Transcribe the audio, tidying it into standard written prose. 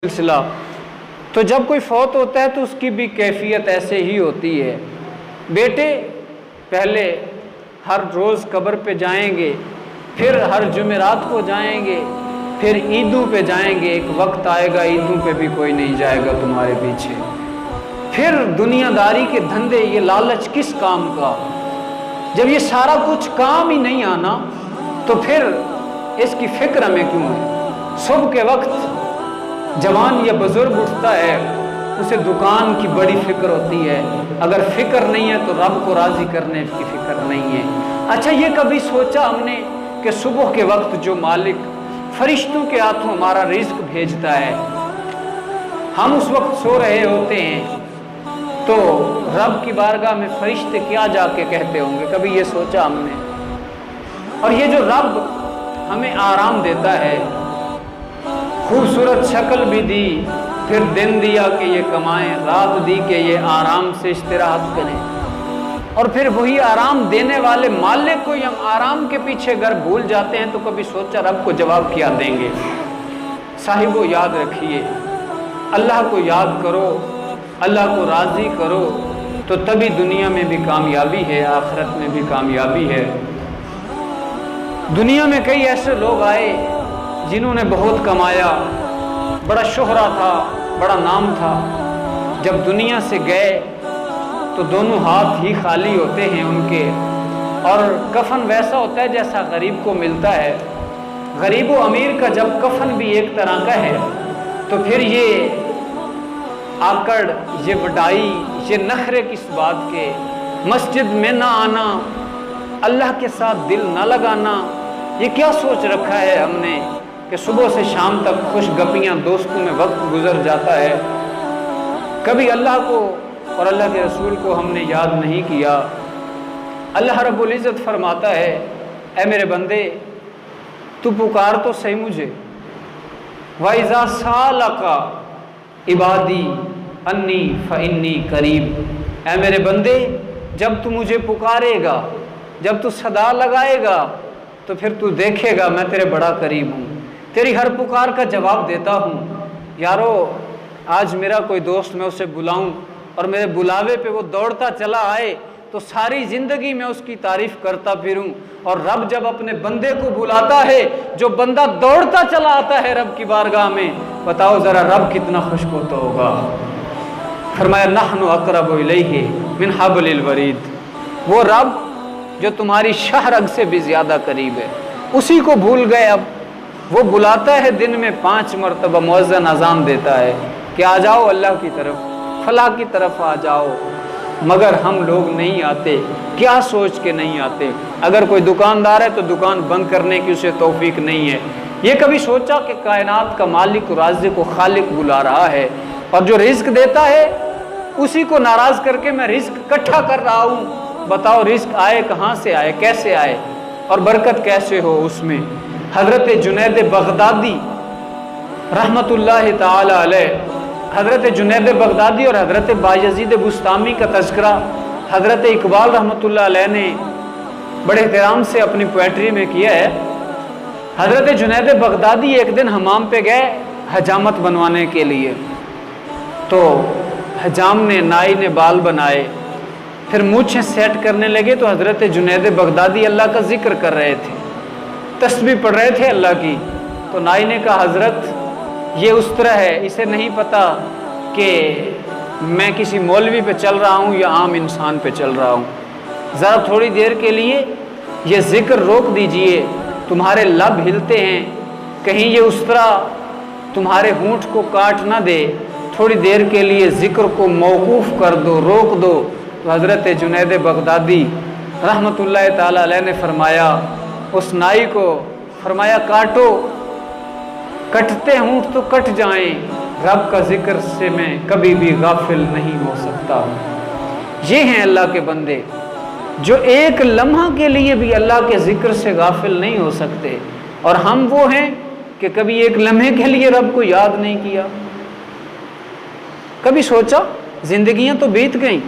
سلسلہ تو جب کوئی فوت ہوتا ہے تو اس کی بھی کیفیت ایسے ہی ہوتی ہے۔ بیٹے پہلے ہر روز قبر پہ جائیں گے، پھر ہر جمعرات کو جائیں گے، پھر عیدوں پہ جائیں گے۔ ایک وقت آئے گا عیدوں پہ بھی کوئی نہیں جائے گا تمہارے پیچھے۔ پھر دنیا داری کے دھندے، یہ لالچ کس کام کا؟ جب یہ سارا کچھ کام ہی نہیں آنا تو پھر اس کی فکر ہمیں کیوں ہے؟ صبح کے وقت جوان یا بزرگ اٹھتا ہے، اسے دکان کی بڑی فکر ہوتی ہے۔ اگر فکر نہیں ہے تو رب کو راضی کرنے کی فکر نہیں ہے۔ اچھا، یہ کبھی سوچا ہم نے کہ صبح کے وقت جو مالک فرشتوں کے ہاتھوں ہمارا رزق بھیجتا ہے، ہم اس وقت سو رہے ہوتے ہیں تو رب کی بارگاہ میں فرشتے کیا جا کے کہتے ہوں گے؟ کبھی یہ سوچا ہم نے؟ اور یہ جو رب ہمیں آرام دیتا ہے، خوبصورت شکل بھی دی، پھر دن دیا کہ یہ کمائیں، رات دی کہ یہ آرام سے استراحت کریں، اور پھر وہی آرام دینے والے مالک کو ہم آرام کے پیچھے اگر بھول جاتے ہیں تو کبھی سوچا رب کو جواب کیا دیں گے؟ صاحبو، یاد رکھیے، اللہ کو یاد کرو، اللہ کو راضی کرو، تو تبھی دنیا میں بھی کامیابی ہے، آخرت میں بھی کامیابی ہے۔ دنیا میں کئی ایسے لوگ آئے جنہوں نے بہت کمایا، بڑا شہرہ تھا، بڑا نام تھا، جب دنیا سے گئے تو دونوں ہاتھ ہی خالی ہوتے ہیں ان کے، اور کفن ویسا ہوتا ہے جیسا غریب کو ملتا ہے۔ غریب و امیر کا جب کفن بھی ایک طرح کا ہے تو پھر یہ آکڑ، یہ وڈائی، یہ نخرے کس بات کے؟ مسجد میں نہ آنا، اللہ کے ساتھ دل نہ لگانا، یہ کیا سوچ رکھا ہے ہم نے کہ صبح سے شام تک خوش گپیاں دوستوں میں وقت گزر جاتا ہے؟ کبھی اللہ کو اور اللہ کے رسول کو ہم نے یاد نہیں کیا۔ اللہ رب العزت فرماتا ہے، اے میرے بندے تو پکار تو صحیح مجھے، وَإِذَا سَأَلَكَ عِبَادِي أَنِّي فَإِنِّي قَرِيب۔ اے میرے بندے، جب تو مجھے پکارے گا، جب تو صدا لگائے گا تو پھر تو دیکھے گا میں تیرے بڑا قریب ہوں، تیری ہر پکار کا جواب دیتا ہوں۔ یارو، آج میرا کوئی دوست، میں اسے بلاؤں اور میرے بلاوے پہ وہ دوڑتا چلا آئے تو ساری زندگی میں اس کی تعریف کرتا پھروں، اور رب جب اپنے بندے کو بلاتا ہے، جو بندہ دوڑتا چلا آتا ہے رب کی بارگاہ میں، بتاؤ ذرا رب کتنا خوش ہوتا ہوگا۔ فرمایا نحن اقرب الیہ من حبل الورید، وہ رب جو تمہاری شہ رگ سے بھی زیادہ قریب ہے، اسی کو بھول گئے۔ اب وہ بلاتا ہے دن میں 5 مرتبہ، مؤذن اذان دیتا ہے کہ آ جاؤ اللہ کی طرف، فلاح کی طرف آ جاؤ، مگر ہم لوگ نہیں آتے۔ کیا سوچ کے نہیں آتے؟ اگر کوئی دکاندار ہے تو دکان بند کرنے کی اسے توفیق نہیں ہے۔ یہ کبھی سوچا کہ کائنات کا مالک، رازق و خالق بلا رہا ہے، اور جو رزق دیتا ہے اسی کو ناراض کر کے میں رزق اکٹھا کر رہا ہوں؟ بتاؤ رزق آئے کہاں سے آئے، کیسے آئے، اور برکت کیسے ہو اس میں؟ حضرت جنید بغدادی رحمت اللہ تعالی علیہ، حضرت جنید بغدادی اور حضرت بایزید بستامی کا تذکرہ حضرت اقبال رحمت اللہ علیہ نے بڑے احترام سے اپنی پویٹری میں کیا ہے۔ حضرت جنید بغدادی ایک دن حمام پہ گئے حجامت بنوانے کے لیے، تو حجام نے، نائی نے بال بنائے، پھر مونچھیں سیٹ کرنے لگے تو حضرت جنید بغدادی اللہ کا ذکر کر رہے تھے، تسبیح پڑھ رہے تھے اللہ کی، تو نائی نے کہا حضرت یہ اس طرح ہے، اسے نہیں پتا کہ میں کسی مولوی پہ چل رہا ہوں یا عام انسان پہ چل رہا ہوں، ذرا تھوڑی دیر کے لیے یہ ذکر روک دیجئے، تمہارے لب ہلتے ہیں، کہیں یہ اس طرح تمہارے ہونٹ کو کاٹ نہ دے، تھوڑی دیر کے لیے ذکر کو موقوف کر دو، روک دو۔ تو حضرت جنید بغدادی رحمت اللہ تعالی علیہ نے فرمایا، اس نائی کو فرمایا کاٹو، کٹتے ہونٹ تو کٹ جائیں، رب کا ذکر سے میں کبھی بھی غافل نہیں ہو سکتا۔ یہ ہیں اللہ کے بندے جو ایک لمحہ کے لیے بھی اللہ کے ذکر سے غافل نہیں ہو سکتے، اور ہم وہ ہیں کہ کبھی ایک لمحے کے لیے رب کو یاد نہیں کیا۔ کبھی سوچا؟ زندگیاں تو بیت گئیں،